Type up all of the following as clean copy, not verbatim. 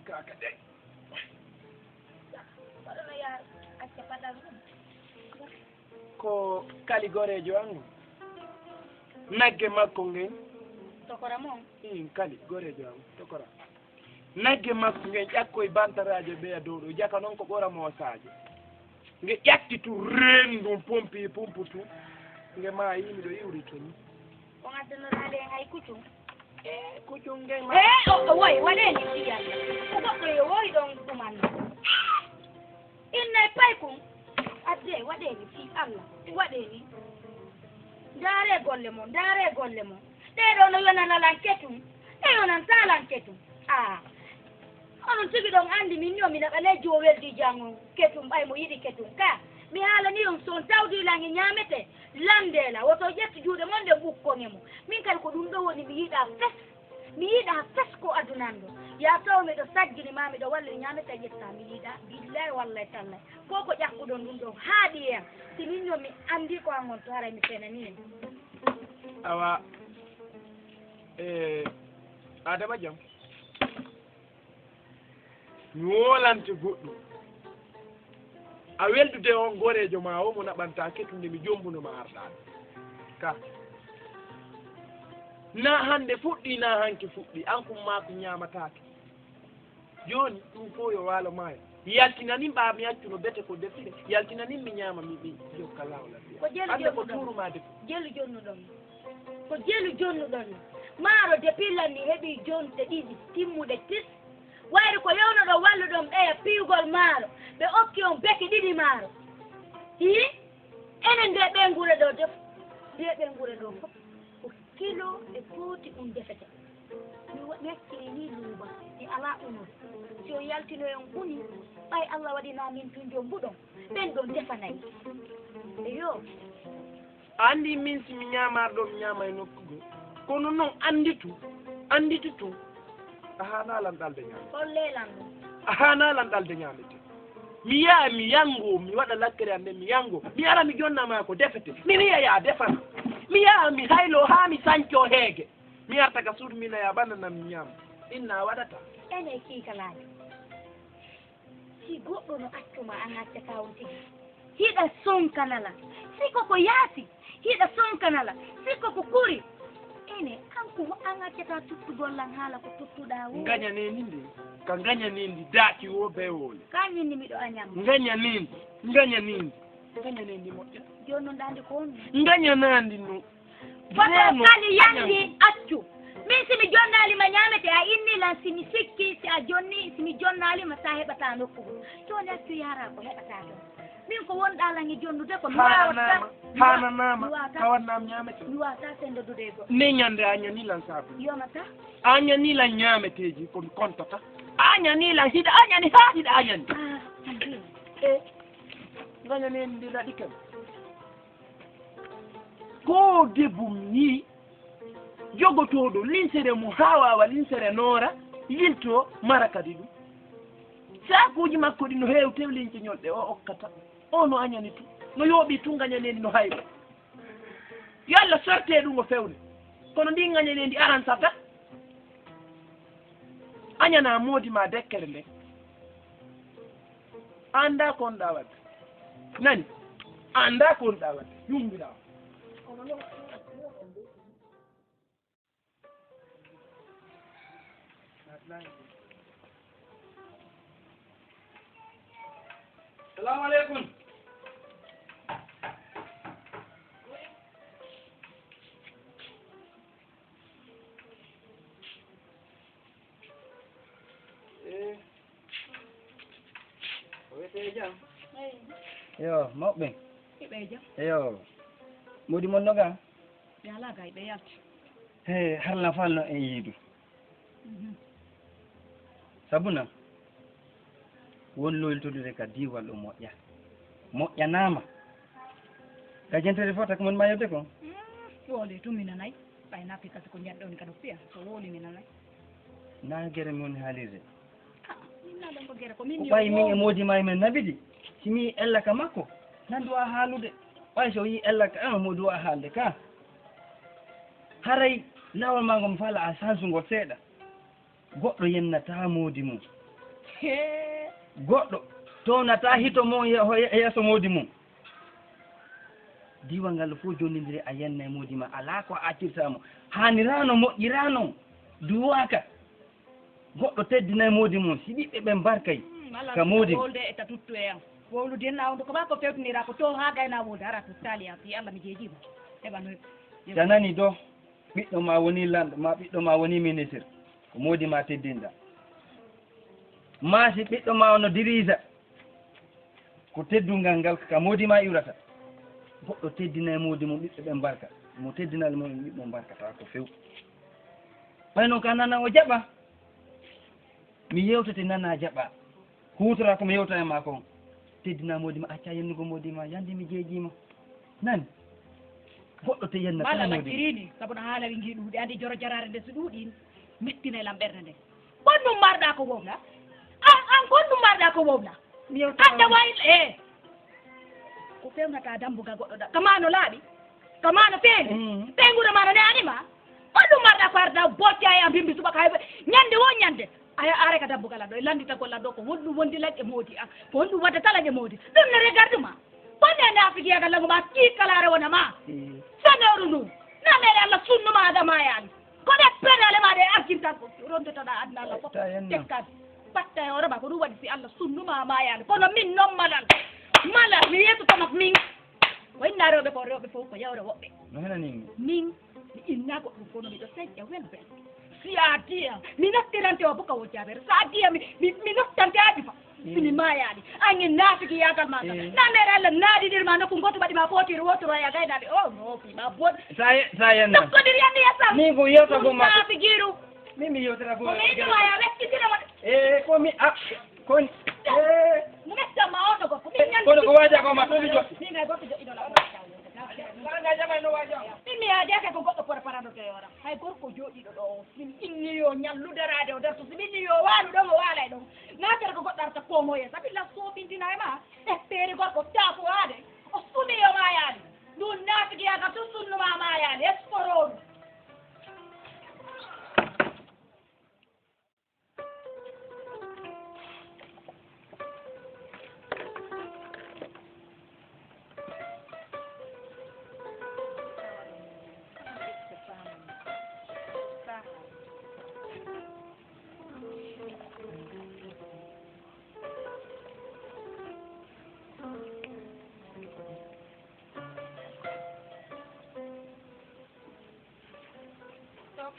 kaka de waɗono yaa acca paɗal ɗum ko kali gorejo angu nagge makko ngen tokora moon kali gorejo angu tokora nagge makko ngen ƴakkoye bantaraje ɓeya dow ɗo jaka noon ko ɓoramo sadio nge ƴakti tu rendum pompi pumputu nge ma yimi ɗo iwri to ni on addanoraali en hay kuccum kuccum ngen ma o woy waɗeni fiyal ko goɗɗo yo woyi ɗon ɗumanno innayi pay kum adde waɗeni fi allah waɗeni ndaare golle mon ɗeɗo no yonanalan ketum e yonantalan ketum onon tigi ɗon anndi min yo mi naɓale jooweldi jango ketum ɓay mo yiɗi ketum ka mi haalani on son tawdilan e ñaamete landela woto ƴetti juuɗe mon nde ɓukkoŋe mo min kadi ko ɗum ɗo woni mi yiɗa fes ko adunan ɗo ya taw miɗo saggini ma miɗo walla ñaamete ƴetta mi yiɗa billahi wallahi tallahi fof ko ƴakkuɗon ɗum ɗo haaɗi en si min yo mi anndi ko an on to haray mi fenani en awa adama jam mi wolante goɗɗum a weldude on gorejo ma o mo naɓanta kettude mi jombunoma arɗaɗo ka na hande fuɗɗi na hanke fuɗɗi an kum ma ko ñamatake joni ɗum fof yo waalo maayo yaltinanin ɓa mi accuno bete ko defide yaltinanin mi ñaama mi jokka lawla ko ande ko turumade ko jelu jonnuɗon maaro depuis lanni heeɓi jonte ɗiɗi timmuɗe tis wayri ko yewnoɗo walluɗon ɓeya piigol maaro ɓe okki on beke ɗiɗi maaro enen nde ɓe ngure ɗo def fof ko kilo e pooti ɗum defete mi hakkile ni luuba mi ala unol si o yaltino en ɓuni ɓay allah waɗina min tunjo mbuɗon ɓen ɗon defanayi eyo andi min simi ñamarɗo mi ñaama e nokkugo kono noon anditu tun a hanalan ɗalde ñaamete hollelan ɗum a hanalan ɗalde ñaamete mi yaha mi yango mi waɗa lakkere ande mi yango mi ara mi jonnama ko defete mi wiya ya defana mi yaha mi haylo ha mi sanco heege mi arta ka suudu mina ya ɓannanam mi ñaama inna waɗata ene kiikalaaji si goɗɗo no accuma an acca kawon tigi hiɗa sonkanala siko ko yaasi hiɗa sonkanala siko ko ɓuri ene kanko an accata tuttugollan haala ko tuttuɗa wo gañaneni ka gañanindi daaki wo bewole kañinni miɗo añamma gañanindi moƴƴa joni noon ɗandi ko on gañanandi no foto kali yandi accu min simi jonnalima ñamete a innilan simi sikki si a jonni simi jonnalima sa heɓata nokkugo joni accu yara ko heɓata ɗon min ko wonɗalan e jonnude ko hananama kawannam ñamete mi wawata sendodude e goɗɗo ne ñande a ñanilan saabu yomata a ñanilan ñameteji komi contata a ñanilan hiɗa a ñani ha hiɗa a ñandi gañaneni ndi raɗi ken ko debum ni jogotoɗo linsere mo ha wawa linsere noora yilto mara kadi ɗum sakuji makko ɗi no heewi tewlince ñolɗe o okkata o no añani tu no yooɓi tu gañanedi no hayɓe yo allah sorte ɗum o fewne kono ndi gañanedi aran sata añana moodi ma dekkere nde anda ko onɗa wadde nani anda ko onɗa wadde yumbiɗa salamu aleykum o wiyete jam yo mawɓe hiɓe jam eyo modi mon noga yala gay ɓe yalti harna falno en yiidu sabuna won loytodude ka diwal ɗo moƴƴanama gajentere fof taka mon mayode ko wooli tum mi nanayi ɓay nappi kasi ko ñaɗɗoni kadi fiya so wooli mi nanayi na guere mi woni haalirde minnaɗon ko guere ko min ɓay min e modima e men nabidi simi ella ka makko nan duwa haalude ɓay so yi ella ka an mo duwa haalde ka haray lawol ma ngo mi faala a sansugol seeɗa goɗɗo yennata moodi mum goɗɗo townata hito mo yeeso moodi mum diwa ngal fof jonnidiri a yenna e moodi ma alaa ko accirtamo haanirano moƴƴirano duwaka goɗɗo teddina e moodi mum si ɓiɓɓe ɓen mbarkay ka moodi wolde e tatuttu e am wowlude nawdu ko ma ko fewtinira ko to ha gayna wolde ara to tali am fi Allah mi jeejima heɓano sa nani do ɓiɗɗo ma woni lamɗo ma ɓiɗɗo ma woni ministre ko moodi ma teddinɗa ma si ɓiɗɗo ma ono dirisa ko teddungal ngal ka moodi ma iwrata goɗɗo teddina e moodi mum ɓiɓɓe ɓe mbarka mo teddinal mum ɓiɓɓe mbarkata ko few ɓay noon ka nana o jaɓa mi yewtete nana jaɓa hutora komi yewta e ma kon teddina moodi ma acca yennugo moodi ma yande mi jeejima nani goɗɗo te yenna mala lakkirini sabu no haala wingi ɗuuɗi andi joro jarare nde so ɗuuɗi mettina lam ɓerde nde gonɗum marɗa ko wowla an gonɗum marɗa ko wowla anda wayi ko fewnata dambugal goɗɗo ɗa kamano laaɓi kamano feewi ɓeygude ma no ne anima gonɗum marɗa ko arda bocca e a bimbi subaka hay ñande wo ñande aya are ka dambugal aɗo e landita gollal ɗo ko honɗum wondi lagƴe moodi an ko honɗum waddata lagƴe moodi ɗum ne regarde ma bonne nafikiyagal lago ma kiikalare wona ma sanewru ndu namene Allah sunnuma adamayani koɗe penale ma ɗe arkintan ko rondetaɗa adna Allah fof tekkade batta e hoorema ko ɗum waɗi si Allah sunnuma mayani kono min noon malal mala mi yettotomak min ko inna rewɓe ko rewɓe fof ko yawre woɓɓe no henanimi min mi inna goɗɗum kono miɗo seƴƴa welɓe si a diya mi nattirante o boka wo jabere sa diya mi nottante aɗi fa simi mayaɗi angin naafiki yagal ma kam namere Allah naadiɗirma nokku goto waɗima fotiri wotoro ya gaynaɓe o noofima bod sa yenna dokkodir yande yasam min ko yewta ko ma naafikiru min mi yewtata ko ko meyɗuma ya wekkitirama komi kon mo mettama oɗo gorko min ñande kono ko waja ko ma tomi jotti min gay gorko joɗɗinola nga jamay no waja min mi yaadeke ko goɗɗo pore paranoto e oram hay gorko jooɗiɗo ɗo o sin inniyo ñalluderade o nder to somi inniyo waalu ɗon o waala e ɗon natere ko goɗɗo arta komoye sabilla soɓintina e ma e feere gorko taafo waade o sumiyo mayaani ɗum naafikiyaga to sunnuma mayaani esporoɗum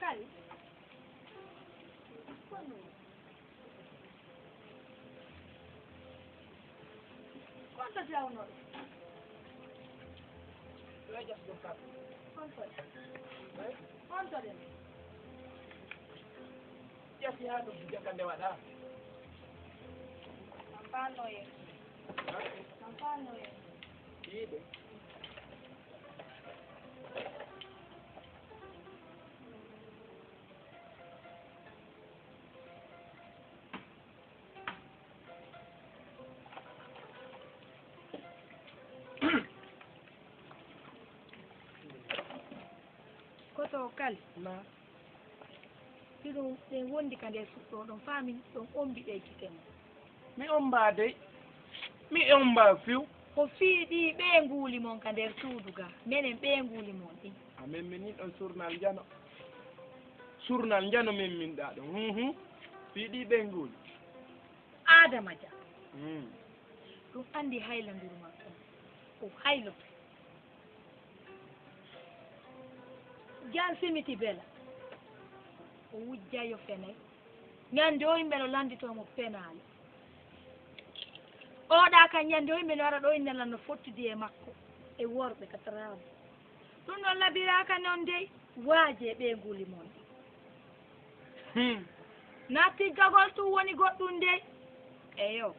kali quanto ti ha un'ora? Quanto è? Ya si hado bijakan dewa dah. Sampano ya. Sampano ya. Iya. Koto kali Na. ɗiɗum ɗen wondi ka nder suɗɗo ɗon famin ɗon ombi ɗe jiten Mi omba de. Mi omba fiu. ko fiiɗi ɓe nguuli mon ka nder suudu ga minen ɓe nguuli mon ɗi Amen min ɗon surnal jano. Surnal jano min ɗa ɗon. Fiɗi ɓe nguli. adama dia ɗum andi haylandiru ma ko hayloto jan simiti bela o wujjayo fenay ñande o yimɓe no landitomo penale oɗa ka ñande o yimɓe no wara ɗo innela no fottidi e makko e worɓe ka tramu ɗum ɗon labiraka noon dey waaje ɓe nguli mon na tiggagol tum woni goɗɗum dey eyo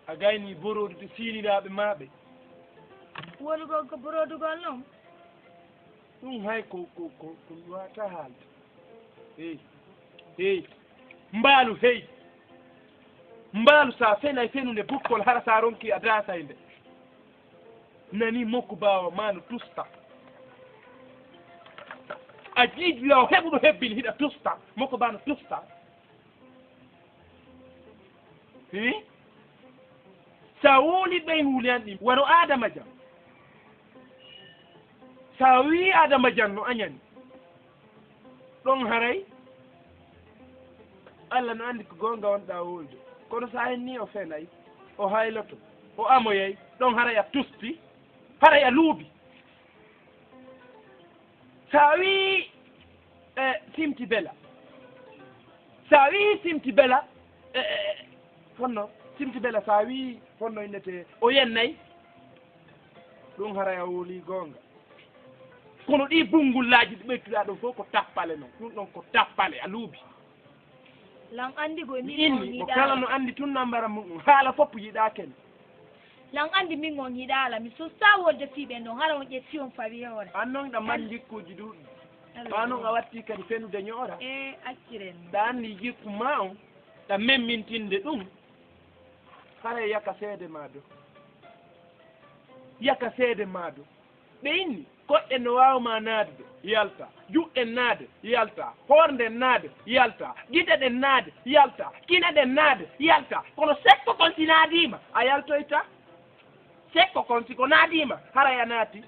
a gayni borodude siiliraɓe maɓe wonugol ko borodugol noon ɗum hay ko wata haalde hey mbaalu hey mbaalu sa fenay fenude bukkol hara sa ronki a dasay nde nani mokko bawa ma no tusta a jiiɗi law heɓuɗo hebbini hiɗa tusta mokko ba no tusta sa wuli ɓey huuliyan ɗi wano adama jam sa wi adama jam no añani ɗon haray Allah no andi ko gonga wonɗa wolde kono sa henni o fenay o hayloto o amoyay ɗon haray a tusti haray a luubi sa wi simti bela sa wi simti bela fonno simti bela sa wi fonno innete o yennay ɗum haray a woli gonga kono ɗi bungullaji ɗi ɓeytuɗa ɗo fof ko tappale noon ɗum ɗon ko tappale a luubi lan andi go ni inni ko kala no andi tun nambara mum haala fopp yiɗa ken lan andi min on yiɗala mi so sawolde fiɓe noon hara on ƴetti on fawi hoore an noon ɗa man jikkuji duɗɗi ɓa noon a watti kadi fenude ñoora acciren ɗa anndi jikku ma on ɗa memmintinde ɗum hara yaka seede ma do yaka seede ma do ɓe inni koɗɗe no wawma naade ɗo yalta juɗɗen naade yalta hoornden naade yalta giɗe ɗen naade yalta kine ɗen naade yalta kono sekko kon si naadima a yaltoyta sekko kon siko naadima haray a naati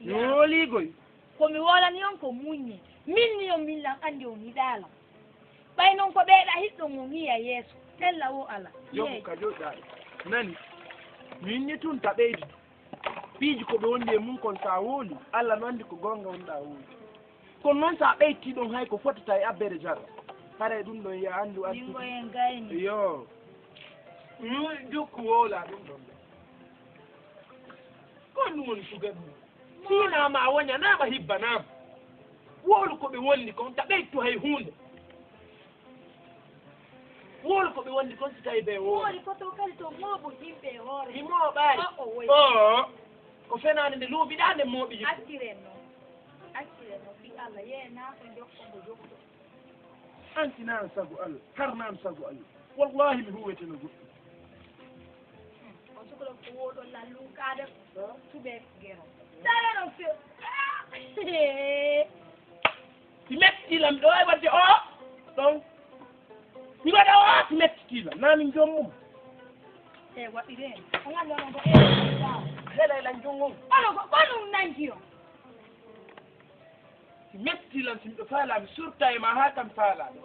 yooligoy komi wolani on ko muññi min ni on min lan andi on yiɗala ɓay noon ko ɓeeɗa hiɗɗon on yiya yeeso tella o ala yogu ka joɗɗa nani min ni tun ta ɓeydi piiji ko ɓe wondi e mum kon sa wooli Allah no andi ko gonga wonɗa wooli kono noon sa ɓeyti ɗon hay ko fotata e abbere jarra haray ɗum ɗon ya anndu mingo en gayni yo jokku woola ɗum ɗon ɗo kon ɗum woni sugar mum siinama a woñanama hibbanama woolu ko ɓe wondi kon ta ɓeytu hay hunde woolu ko ɓe wondi kon si tawi ɓe wooli koto kadi to mooɓo yimɓe hoore mi mooɓaari o ko fenaande nde luuɓiɗa nde mooɓi acciren noon ɓi Allah yeenaa ko jokkombo jokko antinaan sago Allah harnaan sago Allah wallahi mi huweteno goɗɗum on sukolo ko woɗon lallunkaade suɓe gero dara no few si mettilam ɗo e wadde o ɗon mi waɗa o si mettitilam namin jommum waɗireen on annda onon ko helaylan jongol onon ko ɓonum nanki o si mettilam si miɗo faalami surta e ma haa kam faalaɗo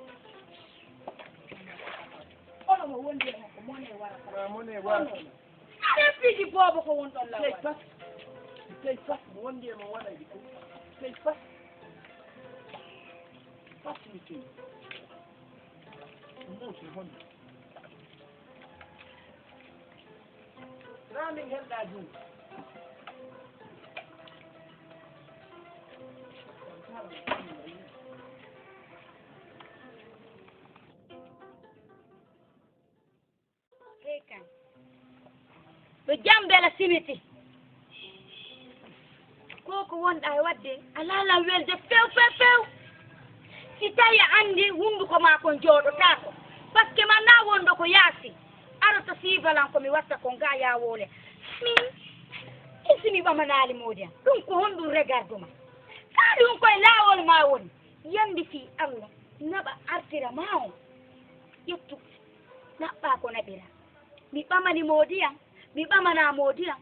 onon mo wondi e ko mone warata ma mone warata aɗen piiji boobo ko wonɗon tey fas tey fas mi wondi e mo waɗayde ko tey fas mi tey muusi honde naa min helɗa jungo kan ɗo jambela simiti koko wonɗa e wadde a laalan welde few si tawi a andi hunduko ma kon jooɗotako par ce que man na wondo ko yaasi arata siibalan komi watta ko nga yawole min isimi ɓamanali moodiam ɗum ko honɗum regarde ma ka ɗum koye laawol ma woni yandi fi Allah naɓa artira ma on ƴettu naɓɓa ko naɓira mi ɓamani moodiyam mi ɓamana moodiyam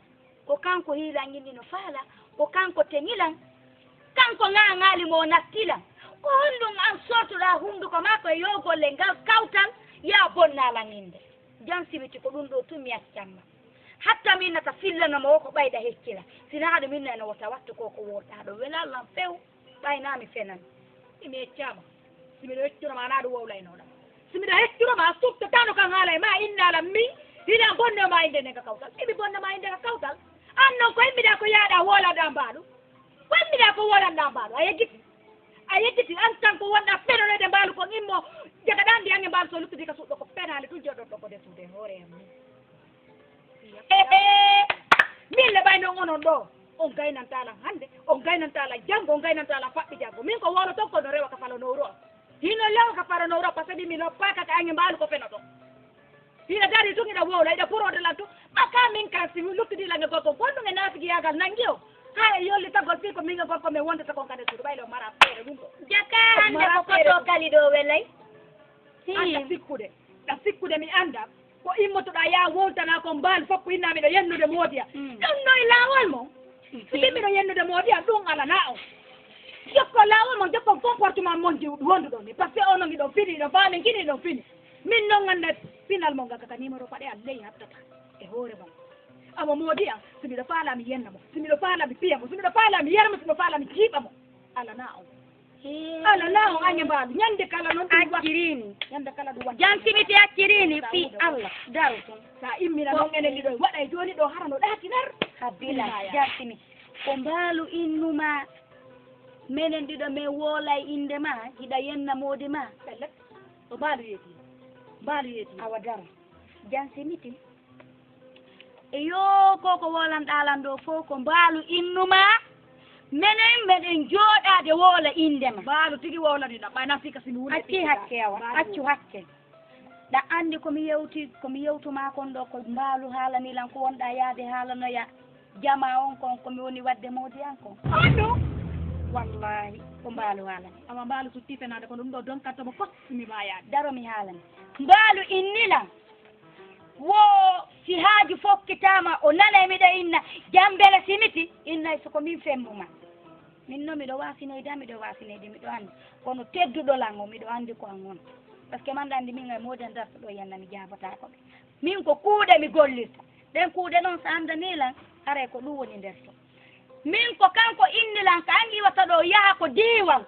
ko kanko hiilan yindi no faala ko kanko teñilan kanko ŋaŋaali mo nattilan ko honɗum an sortuɗa hunduko makko e yogolle ngal kawtal ya bonnalan inde jan sibiti ko ɗum ɗo tumi accamma hatta min nata fillanoma o ko ɓayda heccira sina haɗo min nano wota wattu ko worɗa ɗo welallan few ɓaynami fenan imi heccama simiɗo heccuroma ana ɗo wowlaynoɗam simiɗo heccuroma a subtatano kan haala e ma innalam min hina bonnoma inde nde ka kawtal imi bonnama inde ka kawtal an noon ko yimmiɗa ko yaaɗa woolaɗa mbaɗo ko yimmiɗa ko woolanɗa mbaɗo a yeggiti an tan ko wonɗa penonede mbaalu kon immo jagaɗa ndiyange mbaalu so luttidi ka suɗɗo ko penale tun joɗɗoɗo ko desude hoore am min le ɓay noon onon ɗo on gaynantalan hannde on gaynantalan janngo on gaynantalan faɓɓi janngo min ko wolo ton kono rewa ka falanowro hino lewa ka falanowro par ce que ɗi mino pakaka ange mbaalu ko feno to hina dari tun iɗa wowla iɗa porode lan to ɓaka min kan si luttidilange gorkon gonɗum e naafigi yagal nangi o ha e yolli tagol fi ko minge gorko min wondata kon kade suuɗo ɓaylo mara feere ɗum ɗo jaka hande ko koto kali ɗo welay anda sikkude ɗa sikkude mi annda ko immotoɗa ya woltana ko mbaal fof ko inna miɗo yennude moodiya ɗum noye laawol mo so mbi miɗo yennude moodiya ɗum alana o jokko laawol mon jokko comportement mon wonduɗo ni par ce que ono ngiɗon fini ɗo faami kini ɗon fini min noon ganda pinal mo gaka ka numéro paɗe a ley hattata e hoore mon amo moodiya so miɗo faala mi yenna mo so miɗo faala mi piya mo so miɗo faala mi yarmo so miɗo faala mi jiiɓa mo alana on alana on añe mbaalu ñande kala noon accirini ñande kala ɗum waɗ jantimiti accirini fi Allah daru toon sa immina noon enen ɗiɗo waɗa joni ɗo harano ɗaatinar habila jartimi ko mbaalu innuma minen ɗiɗo min woolay inde ma hiɗa yenna moodi ma ɓellet o mbaalu yeeti awa dara jansimiti yo koko wolanɗalan ɗo fof ko mbaalu innuma minen meɗen jooɗade woola indema mbaalu tigi wolaniɗa ɓayna fika simi wuli acci hakke awa accu hakke ɗa anndi komi yewtuma kon ɗo ko mbaalu haalanilan ko wonɗa yaade haalanoya jama on kon komi woni wadde moodi an kon anno wallahi ko mbaalu haalani ama mbaalu so tifenade ko ɗum ɗo donkattamo fof simi mayade daro mi haalani mbaalu innilan wo si haaju fokkitama o nana miɗo inna jambele simiti innay soko min femmuma min noon miɗo wasineyde miɗo miɗo anndi kono tedduɗolan o miɗo anndi ko an on par ce que man anndi min e moodi an darta ɗo yenna mi jabotako ɓe min ko kuuɗe mi gollirta ɗen kuuɗe noon so andanilan haray ko ɗum woni nder to min ko kanko innilan ka an iwata ɗo yaha ko diiwal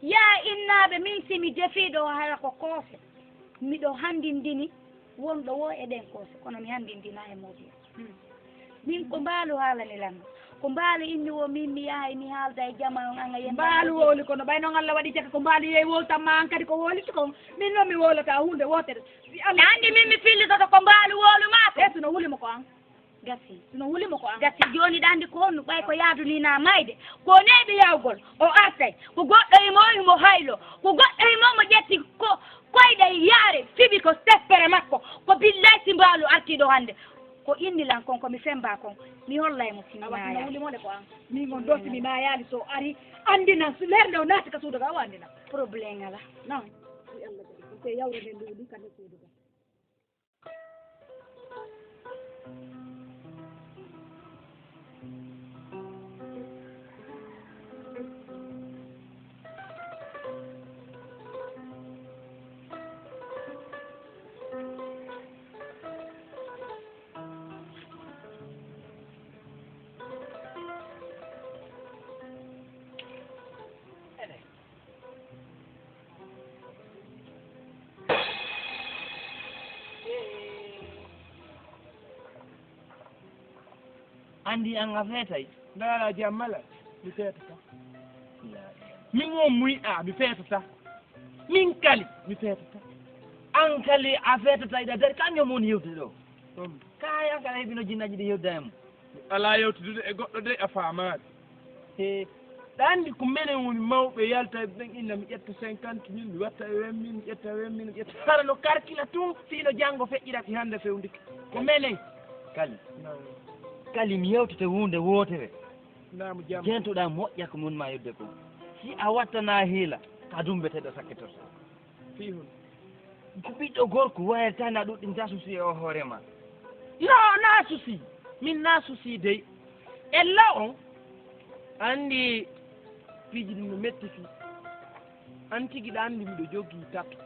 yaha innaɓe min simi defiɗo hara ko koose miɗo handindini wonɗo wo e ɗen koose kono mi handindina e moodi min ko mbaalu haalanilan ko mbaalu inni wo min mi yahay mi haalda e jama on anga yen mbaalu wooli kono ɓay noon Allah waɗi jaka ko mbaalu yeey woltanma an kadi ko wooliti ko min noon mi wolata hunde wotere mi anndi min mi fillitoto ko mbaalu wooluma ko e sino hulimo ko an gasi sino hulimo ko an gasi joni ɗa anndi ko honno ɓay ko yaadunina mayde ko neeɓi yawgol o artay ko goɗɗo imo haylo ko goɗɗo imomo ƴetti ko koyɗe yaare fiɓi ko teppere makko ko billay si mbaalu artiɗo hannde ko innilan kon komi femba kon mi hollaymo simi awasino wulimode ko an min on ɗo simi mayali so ari andinan lerde o naati ka suudu ka o andina probléme ala non Allah ko yawrede nduɗi kande suudu ka andi an a feetay ndaala jammala mi feetata min on muyɗa mi feetata min kali mi feetata an kali a feetata iɗa dari kañum woni yewtude ɗo kaya kala heɓino jinnaji ɗi yewda e mo alaa yewtudude e goɗɗo de a faamaade he ɗa anndi ko minen woni mawɓe yalta ɓen inna mi ƴetta 50 mille mi watta e 20 mille mi ƴetta 20 mille mi ƴetta hara no karkila tun fiino janngo feƴƴiraki hannde fewndiki ko menen kali mi yewtete hunde wootere naamu jam jentoɗa moƴƴa ko mon ma yedde ko si a wattana hiila ka dumbeteɗo sakkitoto fii hun ko ɓiɗɗo gorko wayatani a ɗuɗɗinta susi e o hoorema na susi min na susi dey ella on anndi piiji ɗi no metti fii an tigi ɗa anndi miɗo jogii tato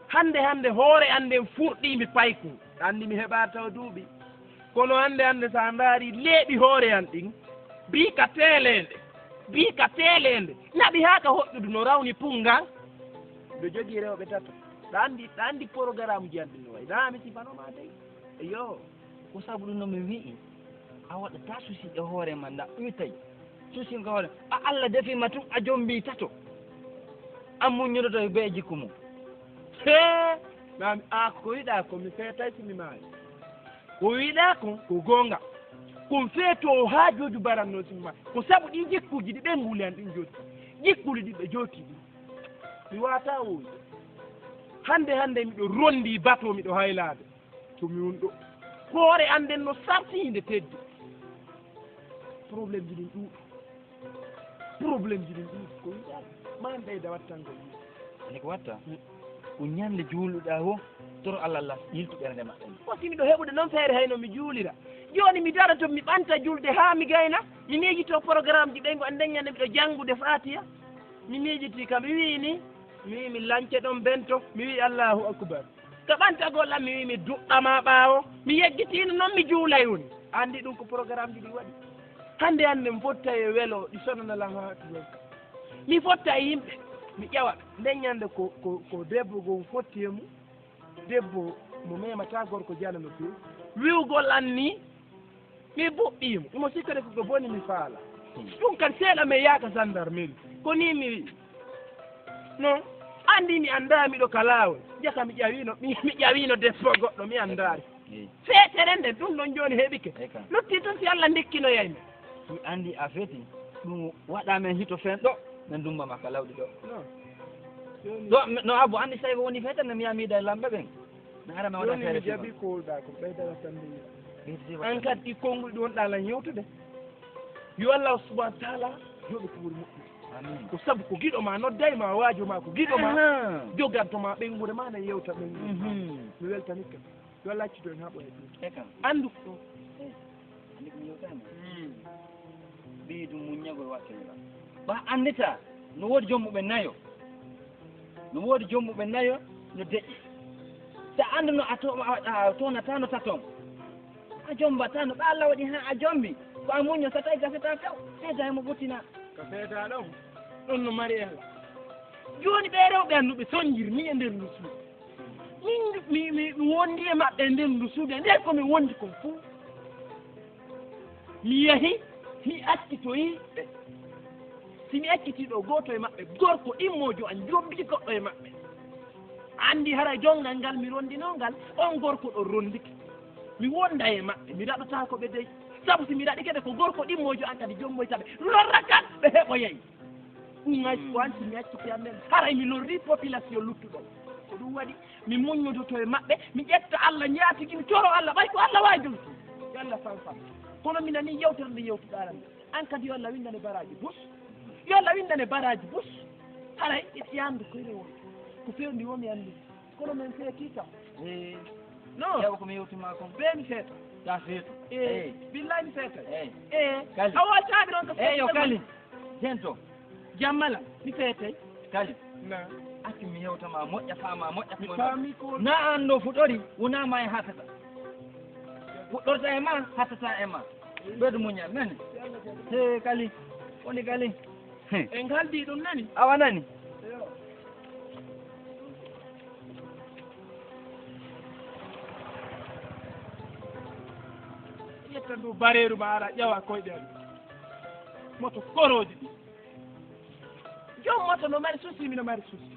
hannde hoore annden furɗiimi payku anndi mi heɓaa taw duuɓi kono hannde so a ndaari leeɓi hoore an ɗin biika teeleende naɓi haa ka hoƴƴudu no rawni pungan miɗo jogii rewɓe tato ɗa anndi programme ji an ɗin no wayi na mi sifanoma dey eyo ko sabu ɗum no mi wi'i a waɗata susi e hoore ma nda ƴuttay susi ko hoore a Allah defima tun a jombi tato an muññudoto e bee jikku mum he mami ko wiɗa ko mi feetay simi maayi ko wiɗa kon ko goonga kon feeto haajoji baranno simi maayi ko sabu ɗi jikkuji ɗi ɓen nguli an ɗin jooti jikkuli ɗi ɓe jooti ɗi mi wata woyi hannde miɗo rondi bato miɗo haylaade to mi won ɗo hoore anden no sartinde teddi probléme ji ɗin ɗuuɗi ko wiɗa ma ɓeyda wattangol ani ko watta ko ñande juuluɗa ho toro Allah yiltu ɓernde maɓɓe fotimi ɗo heɓude noon feere hayno mi juulira joni mi dara to mi ɓanta julde ha mi gayna mi miijito programme ji ɓe ngo anden ñande mbiɗo janngude fatiya mi miijiti kam mi wi mi lance ɗon bento mi wi Allahu akbar to ɓantagol am mi wi mi duɗɗama ɓaawo mi yeggitino noon mi juulay woni andi ɗum ko programme ji ɗi waɗi hande mi fotta e welo ɗi sonanalan ha tuwen mi fotta e yimɓe mi ƴewa nden ñande ko debbo gon fotti e mum debbo mo memata gorko jana no fewi wiwgol an ni mi boɓɓimo imo sikkade koko boni mi faala ɗum kadi seeɗa mi yaaka gendarmerie ko ni mi wi non andi mi andami ɗo ka laawol jaka mi ƴawino debbo goɗɗo mi andari feetere nden ɗum ɗon joni heɓike lutti tun si Allah ndikkinoyaymi mi andi a feeti ɗum waɗamen hito fen ɗo min dumbama ka lawɗi ɗo no abbo andi so tawi woni feetere nde mi yamiida e lamɓe ɓen mi ara mi waɗa feere mi jaɓi kowolɗa ko ɓeydara tan an kadi ɗi konnguɗi ɗi wonɗa lan yewtude yo Allah subahana taala joɓi ko ɓuri moƴƴude ko sabu ko giɗo ma nodday ma waajo ma ko giɗo ma jogantoma ɓengude ma ne yewta ɓengude mi weltanika yo Allah accito en ha ɓoye ɗum andu ɗo andi ko yewtama ɓeydu muññagol wattenoɗa ɓa andita no woodi jommuɓe nayo no deƴƴi so anduno a tonata no taton a jombata no ɓa Allah waɗi ha a jombi ko a muño so tawi gasata few seeda hemo ɓottina ko seeda ɗon ɗon no mari Allah joni ɓe rewɓe anduɓe soñjirni e nder ndu suudu min mi wondi e maɓɓe e nder ndu suudu e nder komi wondi kon fuu mi yahi mi accitoyi ɓe si mi acciti ɗo goto e maɓɓe gorko immojo an jombiti goɗɗo e maɓɓe andi haray jongal ngal mi rondino ngal on gorko ɗo rondiki mi wonda e maɓɓe mi raɗata ko ɓe dey sabu si mi raɗi kede ko gorko ɗimmojo an kadi jomboytaɓe lorra kat ɓe heɓoyay ɗum wanti mi acciti amen haray mi lorri population luttuɗo ko ɗum waɗi mi muññodoto e maɓɓe mi ƴetta Allah ñaatigi mi coro Allah ɓay ko Allah wawi ɗum yo Allah fanfam kono mi nani yewtere nde yewtuɗaran an kadi yo Allah windane baraji bus yo Allah windane baraji bus haray yandu koyre won ko fewndi womi anndi kono men feeti kam non ƴeewa komi yewtima kon be mi feeta ta feetu billahi mi feeta kali a wacaaɓe ɗon ko yo kali tento jammala mi feetay kali na accu mi yewtama moƴƴa faama moƴƴa mi faami ko na an ɗo fuɗɗori wonama e hattata fuɗɗorta e ma hattata e ma ɓeydu muñal nani he kali woni kali en haldi ɗum nani awa nani ƴetta ndu bareeru ma ara ƴewa koyɗe aɗum moto koroji ɗi jom moto no mari souci mino mari souci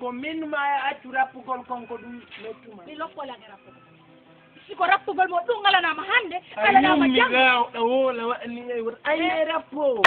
ko min ma accu rappugol konko ɗum mettuma mi lokkolane rappugol siko rappugol mo ɗum ngalanama hande ngalanama jam mi gawɗo wola waɗani ay woto ayne rappo